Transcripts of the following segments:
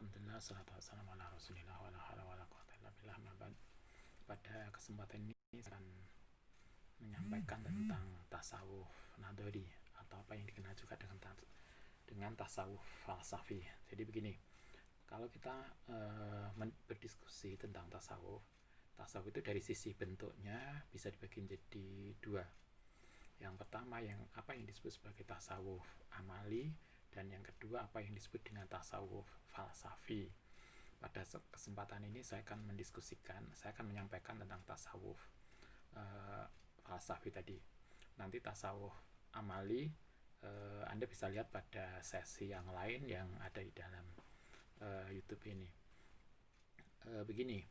Alhamdulillah, salatu wassalamu ala rasulillah wa ala hawla wa la quwwata illa billah, ma ba'd. Pada kesempatan ini saya akan menyampaikan tentang tasawuf nadori, atau apa yang dikenal juga dengan tasawuf falsafi. Jadi begini, kalau kita berdiskusi tentang tasawuf itu dari sisi bentuknya bisa dibagi menjadi dua. Yang pertama, apa yang disebut sebagai tasawuf amali, dan yang kedua apa yang disebut dengan tasawuf falsafi. Pada kesempatan ini saya akan menyampaikan tentang tasawuf falsafi tadi. Nanti tasawuf amali Anda bisa lihat pada sesi yang lain yang ada di dalam YouTube ini. Begini,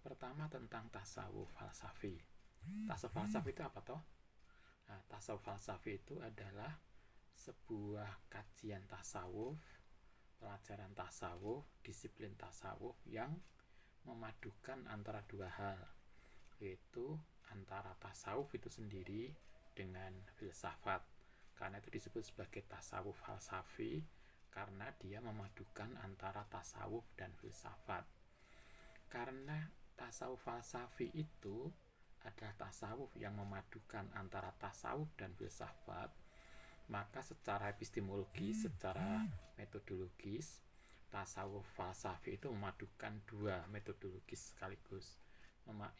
pertama tentang tasawuf falsafi. Tasawuf falsafi itu apa toh? Nah, tasawuf falsafi itu adalah sebuah kajian tasawuf, pelajaran tasawuf, disiplin tasawuf yang memadukan antara dua hal, yaitu antara tasawuf itu sendiri dengan filsafat. Karena itu disebut sebagai tasawuf falsafi, karena dia memadukan antara tasawuf dan filsafat. Karena tasawuf falsafi itu adalah tasawuf yang memadukan antara tasawuf dan filsafat, maka secara epistemologis, secara metodologis, tasawuf falsafi itu memadukan dua metodologis sekaligus,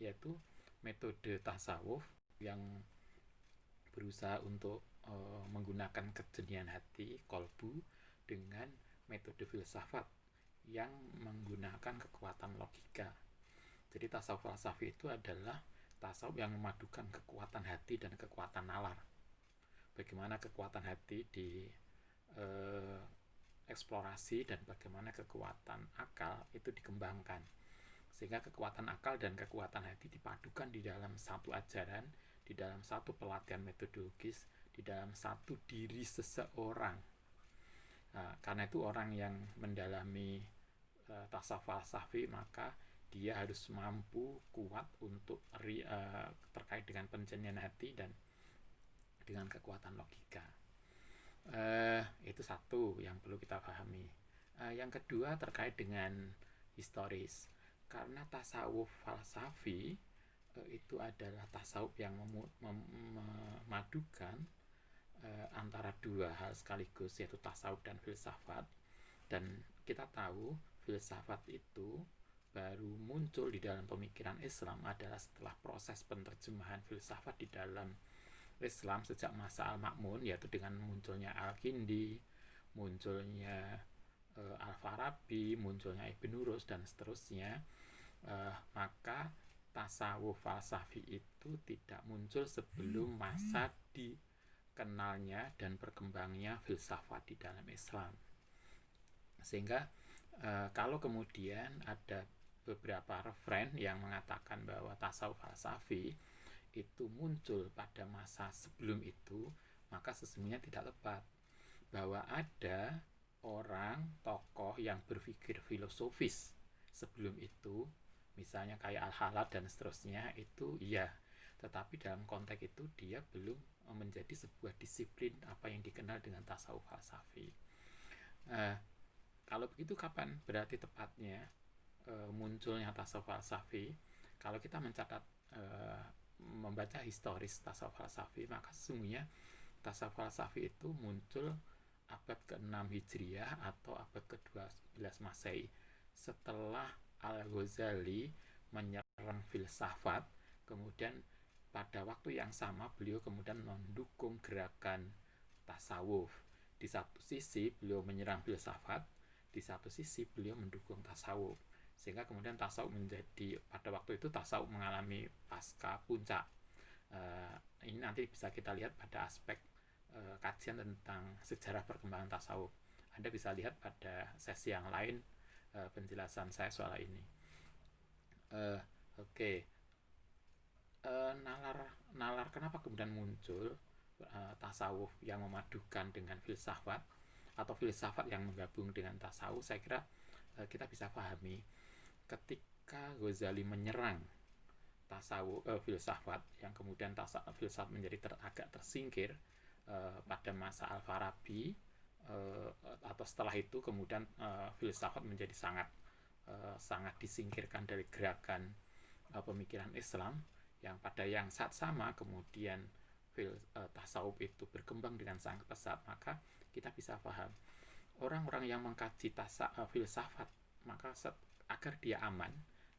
yaitu metode tasawuf yang berusaha untuk menggunakan kejernihan hati, kolbu, dengan metode filsafat yang menggunakan kekuatan logika. Jadi tasawuf falsafi itu adalah tasawuf yang memadukan kekuatan hati dan kekuatan nalar. Bagaimana kekuatan hati di eksplorasi dan bagaimana kekuatan akal itu dikembangkan, sehingga kekuatan akal dan kekuatan hati dipadukan di dalam satu ajaran, di dalam satu pelatihan metodologis, di dalam satu diri seseorang. Karena itu orang yang mendalami tasawuf falsafi, maka dia harus mampu kuat untuk terkait dengan penjernihan hati dan dengan kekuatan logika. Itu satu yang perlu kita pahami. Yang kedua terkait dengan historis. Karena tasawuf falsafi itu adalah tasawuf yang memadukan antara dua hal sekaligus, yaitu tasawuf dan filsafat. Dan kita tahu filsafat itu baru muncul di dalam pemikiran Islam adalah setelah proses penerjemahan filsafat di dalam Islam sejak masa Al-Ma'mun, yaitu dengan munculnya Al-Kindi, munculnya Al-Farabi, munculnya Ibn Rus, dan seterusnya. Maka tasawuf falsafi itu tidak muncul sebelum masa dikenalnya dan berkembangnya filsafat di dalam Islam. Sehingga kalau kemudian ada beberapa referen yang mengatakan bahwa tasawuf falsafi itu muncul pada masa sebelum itu, maka sesungguhnya tidak tepat. Bahwa ada orang, tokoh yang berpikir filosofis sebelum itu, misalnya kayak Al-Halad dan seterusnya, itu iya. Tetapi dalam konteks itu dia belum menjadi sebuah disiplin apa yang dikenal dengan tasawuf falsafi. Kalau begitu kapan berarti tepatnya munculnya tasawuf falsafi? Kalau kita membaca historis tasawuf falsafi, maka sesungguhnya tasawuf falsafi itu muncul abad ke-6 Hijriah atau abad ke-12 Masehi, setelah Al-Ghazali menyerang filsafat. Kemudian pada waktu yang sama beliau kemudian mendukung gerakan tasawuf. Di satu sisi beliau menyerang filsafat, di satu sisi beliau mendukung tasawuf, sehingga kemudian tasawuf pada waktu itu tasawuf mengalami pasca puncak. Ini nanti bisa kita lihat pada aspek kajian tentang sejarah perkembangan tasawuf. Anda bisa lihat pada sesi yang lain penjelasan saya soal ini. Nalar kenapa kemudian muncul tasawuf yang memadukan dengan filsafat, atau filsafat yang menggabung dengan tasawuf? Saya kira kita bisa pahami ketika Ghazali menyerang tasawuf filsafat, yang kemudian filsafat menjadi agak tersingkir pada masa Al-Farabi, atau setelah itu kemudian filsafat menjadi sangat disingkirkan dari gerakan pemikiran Islam, yang saat sama kemudian tasawuf itu berkembang dengan sangat pesat, maka kita bisa paham orang-orang yang mengkaji filsafat, maka agar dia aman,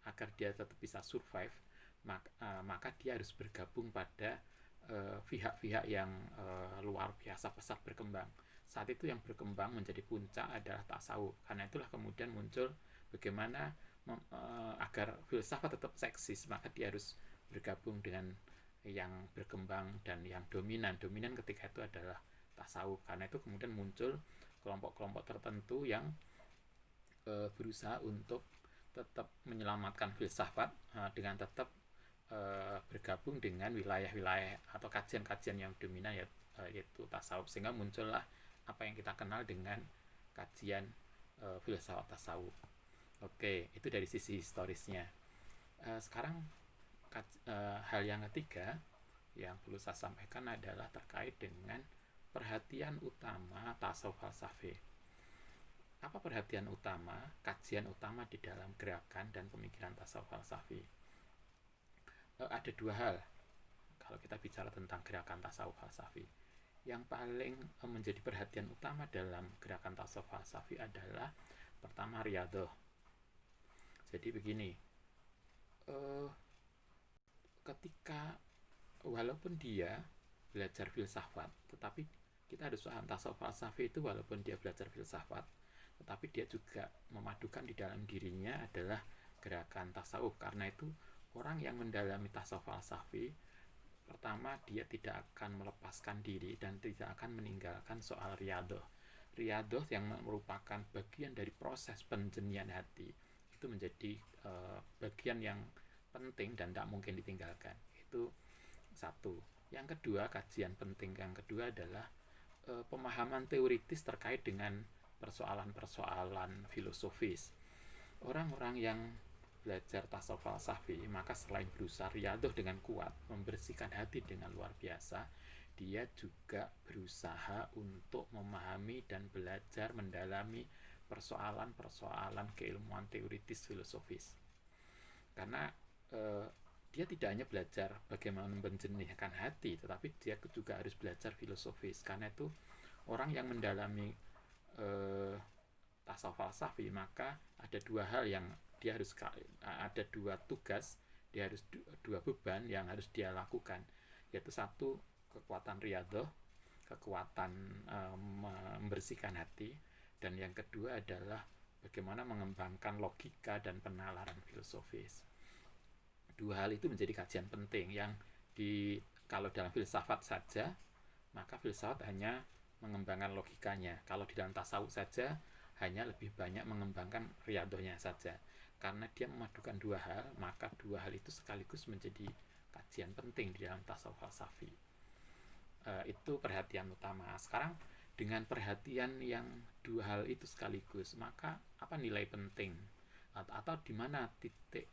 agar dia tetap bisa survive, maka dia harus bergabung pada pihak-pihak yang luar biasa pesat berkembang. Saat itu yang berkembang menjadi puncak adalah tasawuf. Karena itulah kemudian muncul bagaimana agar filsafat tetap seksis, maka dia harus bergabung dengan yang berkembang dan yang dominan ketika itu adalah tasawuf. Karena itu kemudian muncul kelompok-kelompok tertentu yang berusaha untuk tetap menyelamatkan filsafat dengan tetap bergabung dengan wilayah-wilayah atau kajian-kajian yang dominan, yaitu tasawuf, sehingga muncullah apa yang kita kenal dengan kajian filsafat tasawuf. Oke, itu dari sisi historisnya. Sekarang hal yang ketiga yang perlu saya sampaikan adalah terkait dengan perhatian utama tasawuf falsafi. Apa perhatian utama, kajian utama di dalam gerakan dan pemikiran tasawuf falsafi? Ada dua hal kalau kita bicara tentang gerakan tasawuf falsafi. Yang paling menjadi perhatian utama dalam gerakan tasawuf falsafi adalah pertama riyadhah. Jadi begini, ketika walaupun dia belajar filsafat, tetapi kita harus paham tasawuf falsafi itu walaupun dia belajar filsafat, tetapi dia juga memadukan di dalam dirinya adalah gerakan tasawuf. Karena itu orang yang mendalami tasawuf falsafi, pertama dia tidak akan melepaskan diri dan tidak akan meninggalkan soal riyadhah. Riyadhah yang merupakan bagian dari proses penjernihan hati itu menjadi bagian yang penting dan tidak mungkin ditinggalkan. Itu satu. Yang kedua, kajian penting yang kedua adalah pemahaman teoritis terkait dengan persoalan-persoalan filosofis. Orang-orang yang belajar tasawuf falsafi, maka selain berusaha riyadhah dengan kuat, membersihkan hati dengan luar biasa, dia juga berusaha untuk memahami dan belajar mendalami persoalan-persoalan keilmuan teoritis filosofis. Karena dia tidak hanya belajar bagaimana menjernihkan hati, tetapi dia juga harus belajar filosofis. Karena itu orang yang mendalami tasawuf falsafi, maka ada dua hal yang dia harus, ada dua tugas, dia harus dua beban yang harus dia lakukan, yaitu satu, kekuatan riyadhah, kekuatan membersihkan hati, dan yang kedua adalah bagaimana mengembangkan logika dan penalaran filosofis. Dua hal itu menjadi kajian penting yang kalau dalam filsafat saja, maka filsafat hanya mengembangkan logikanya. Kalau di dalam tasawuf saja, hanya lebih banyak mengembangkan riyadhahnya saja. Karena dia memadukan dua hal, maka dua hal itu sekaligus menjadi kajian penting di dalam tasawuf falsafi. Itu perhatian utama. Sekarang dengan perhatian yang dua hal itu sekaligus, maka apa nilai penting atau di mana titik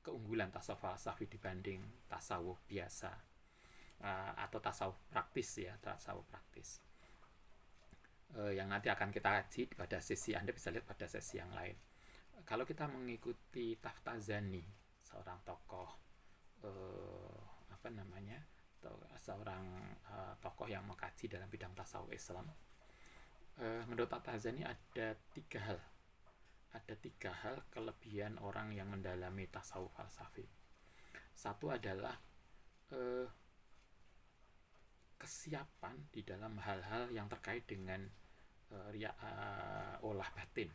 keunggulan tasawuf falsafi dibanding tasawuf biasa atau tasawuf praktis, tasawuf praktis yang nanti akan kita kaji pada sesi, Anda bisa lihat pada sesi yang lain. Kalau kita mengikuti Taftazani, seorang tokoh seorang tokoh yang mengkaji dalam bidang tasawuf Islam, menurut Taftazani ada tiga hal kelebihan orang yang mendalami tasawuf falsafi. Satu adalah kesiapan di dalam hal-hal yang terkait dengan olah batin.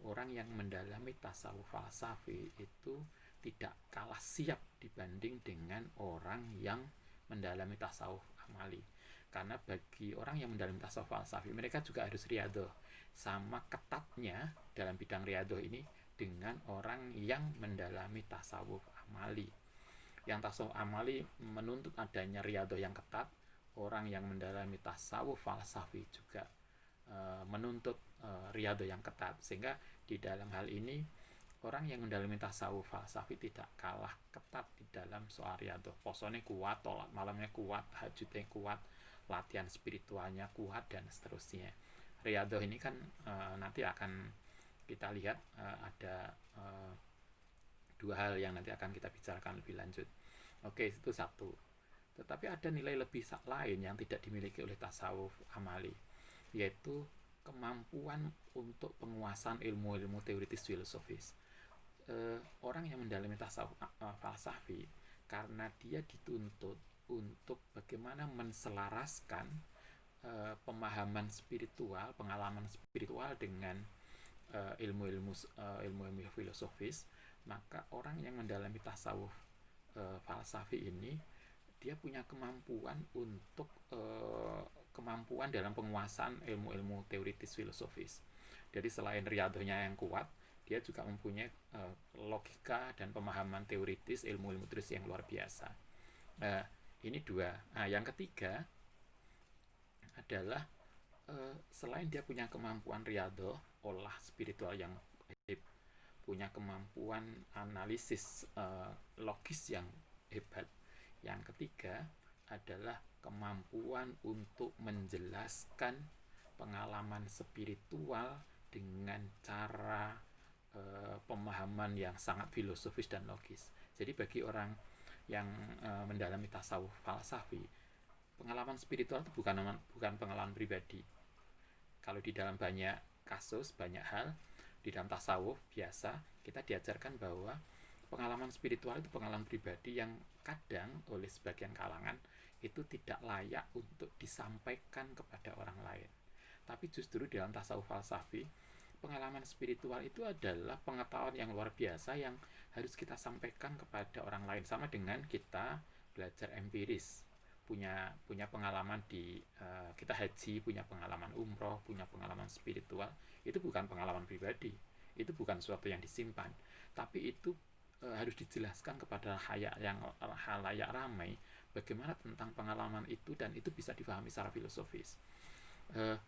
Orang yang mendalami tasawuf falsafi itu tidak kalah siap dibanding dengan orang yang mendalami tasawuf amali. Karena bagi orang yang mendalami tasawuf falsafi, mereka juga harus riyadhah. Sama ketatnya dalam bidang riyadhah ini dengan orang yang mendalami tasawuf amali. Yang tasawuf amali menuntut adanya riyadhah yang ketat, orang yang mendalami tasawuf falsafi juga menuntut riyadhah yang ketat. Sehingga di dalam hal ini orang yang mendalami tasawuf falsafi tidak kalah ketat di dalam soal riyadhah. Posone kuat, tolak malamnya kuat, tahajudnya kuat, latihan spiritualnya kuat dan seterusnya. Riyadhah ini kan nanti akan kita lihat ada dua hal yang nanti akan kita bicarakan lebih lanjut. Oke, itu satu. Tetapi ada nilai lebih lain yang tidak dimiliki oleh tasawuf amali, yaitu kemampuan untuk penguasaan ilmu-ilmu teoritis filosofis. Orang yang mendalami tasawuf falsafi, karena dia dituntut untuk bagaimana menselaraskan pemahaman spiritual, pengalaman spiritual dengan ilmu-ilmu filosofis, maka orang yang mendalami tasawuf falsafi ini dia punya kemampuan untuk kemampuan dalam penguasaan ilmu-ilmu teoritis filosofis. Jadi selain riyadhahnya yang kuat, dia juga mempunyai logika dan pemahaman teoritis ilmu-ilmu teoritis yang luar biasa. Ini dua. Nah, yang ketiga adalah selain dia punya kemampuan riyadhah, olah spiritual yang punya kemampuan analisis logis yang hebat, yang ketiga adalah kemampuan untuk menjelaskan pengalaman spiritual dengan cara pemahaman yang sangat filosofis dan logis. Jadi bagi orang yang mendalami tasawuf falsafi, pengalaman spiritual itu bukan pengalaman pribadi. Kalau di dalam banyak kasus, banyak hal, di dalam tasawuf biasa kita diajarkan bahwa pengalaman spiritual itu pengalaman pribadi yang kadang oleh sebagian kalangan itu tidak layak untuk disampaikan kepada orang lain. Tapi justru dalam tasawuf falsafi, pengalaman spiritual itu adalah pengetahuan yang luar biasa yang harus kita sampaikan kepada orang lain. Sama dengan kita belajar empiris, punya pengalaman di kita haji, punya pengalaman umroh, punya pengalaman spiritual. Itu bukan pengalaman pribadi, itu bukan sesuatu yang disimpan, tapi itu harus dijelaskan kepada halayak ramai bagaimana tentang pengalaman itu, dan itu bisa dipahami secara filosofis.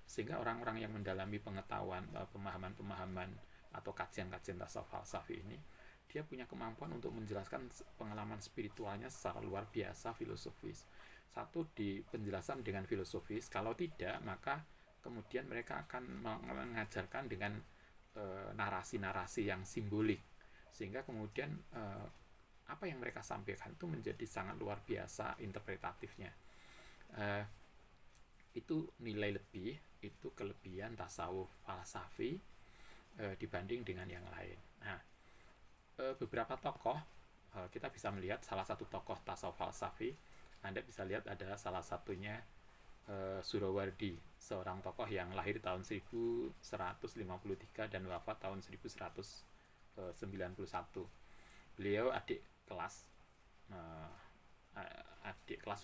Sehingga orang-orang yang mendalami pengetahuan, pemahaman atau kajian-kajian tasawuf falsafi ini, dia punya kemampuan untuk menjelaskan pengalaman spiritualnya secara luar biasa filosofis. Satu, di penjelasan dengan filosofis, kalau tidak maka kemudian mereka akan mengajarkan dengan narasi-narasi yang simbolik, sehingga kemudian apa yang mereka sampaikan itu menjadi sangat luar biasa interpretatifnya. Itu nilai lebih, itu kelebihan tasawuf falsafi dibanding dengan yang lain. Nah, beberapa tokoh kita bisa melihat, salah satu tokoh tasawuf falsafi Anda bisa lihat adalah salah satunya Suhrawardi, seorang tokoh yang lahir tahun 1153 dan wafat tahun 1191. Beliau adik kelas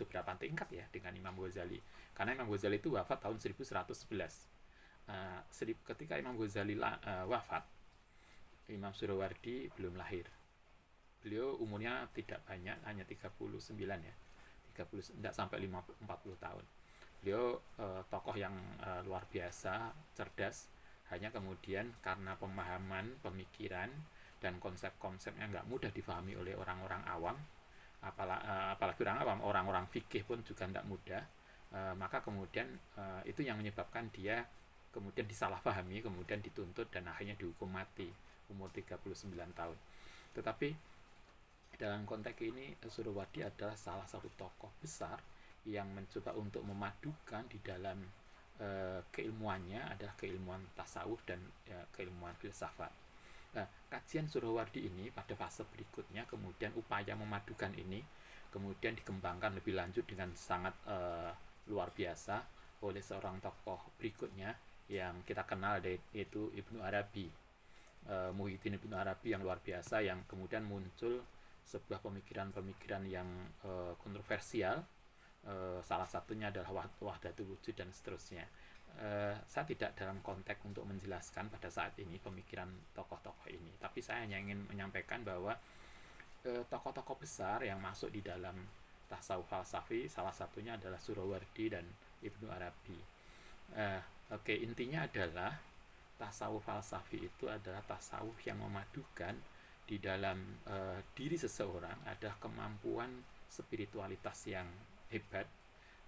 beberapa tingkat ya dengan Imam Ghazali, karena Imam Ghazali itu wafat tahun 1111. Ketika Imam Ghazali wafat, Imam Suhrawardi belum lahir. Beliau umurnya tidak banyak, hanya 39 ya, tidak sampai 40 tahun. Beliau tokoh yang luar biasa, cerdas, hanya kemudian karena pemahaman, pemikiran, dan konsep-konsepnya nggak mudah difahami oleh orang-orang awam, apalagi orang-orang fikih pun juga nggak mudah, maka kemudian itu yang menyebabkan dia kemudian disalahpahami, kemudian dituntut dan akhirnya dihukum mati umur 39 tahun. Tetapi dalam konteks ini Suhrawardi adalah salah satu tokoh besar yang mencoba untuk memadukan di dalam keilmuannya adalah keilmuan tasawuf dan keilmuan filsafat. Nah, kajian Suhrawardi ini pada fase berikutnya kemudian upaya memadukan ini kemudian dikembangkan lebih lanjut dengan sangat luar biasa oleh seorang tokoh berikutnya yang kita kenal, yaitu Ibnu Arabi, Muhyiddin Ibnu Arabi yang luar biasa, yang kemudian muncul sebuah pemikiran-pemikiran yang kontroversial. Salah satunya adalah wahdatul wujud dan seterusnya. Saya tidak dalam konteks untuk menjelaskan pada saat ini pemikiran tokoh-tokoh ini, tapi saya hanya ingin menyampaikan bahwa tokoh-tokoh besar yang masuk di dalam tasawuf falsafi salah satunya adalah Suhrawardi dan Ibnu Arabi. Intinya adalah tasawuf falsafi itu adalah tasawuf yang memadukan di dalam diri seseorang ada kemampuan spiritualitas yang hebat,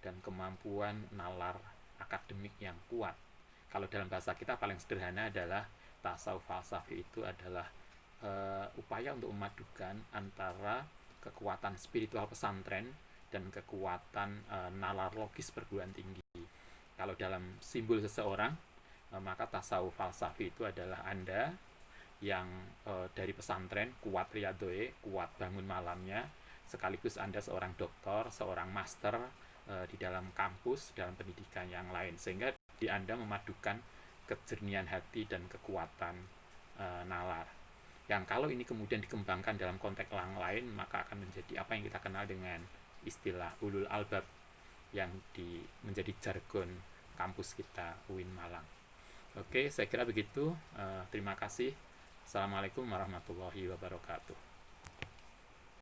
dan kemampuan nalar akademik yang kuat. Kalau dalam bahasa kita paling sederhana adalah tasawuf falsafi itu adalah upaya untuk memadukan antara kekuatan spiritual pesantren dan kekuatan nalar logis perguruan tinggi. Kalau dalam simbol seseorang, maka tasawuf falsafi itu adalah Anda yang dari pesantren, kuat riadoe, kuat bangun malamnya, sekaligus Anda seorang doktor, seorang master di dalam kampus, dalam pendidikan yang lain, sehingga di Anda memadukan kejernihan hati dan kekuatan nalar. Yang kalau ini kemudian dikembangkan dalam konteks yang lain, maka akan menjadi apa yang kita kenal dengan istilah ulul albab yang menjadi jargon kampus kita UIN Malang. Oke, saya kira begitu. Terima kasih. Assalamualaikum warahmatullahi wabarakatuh.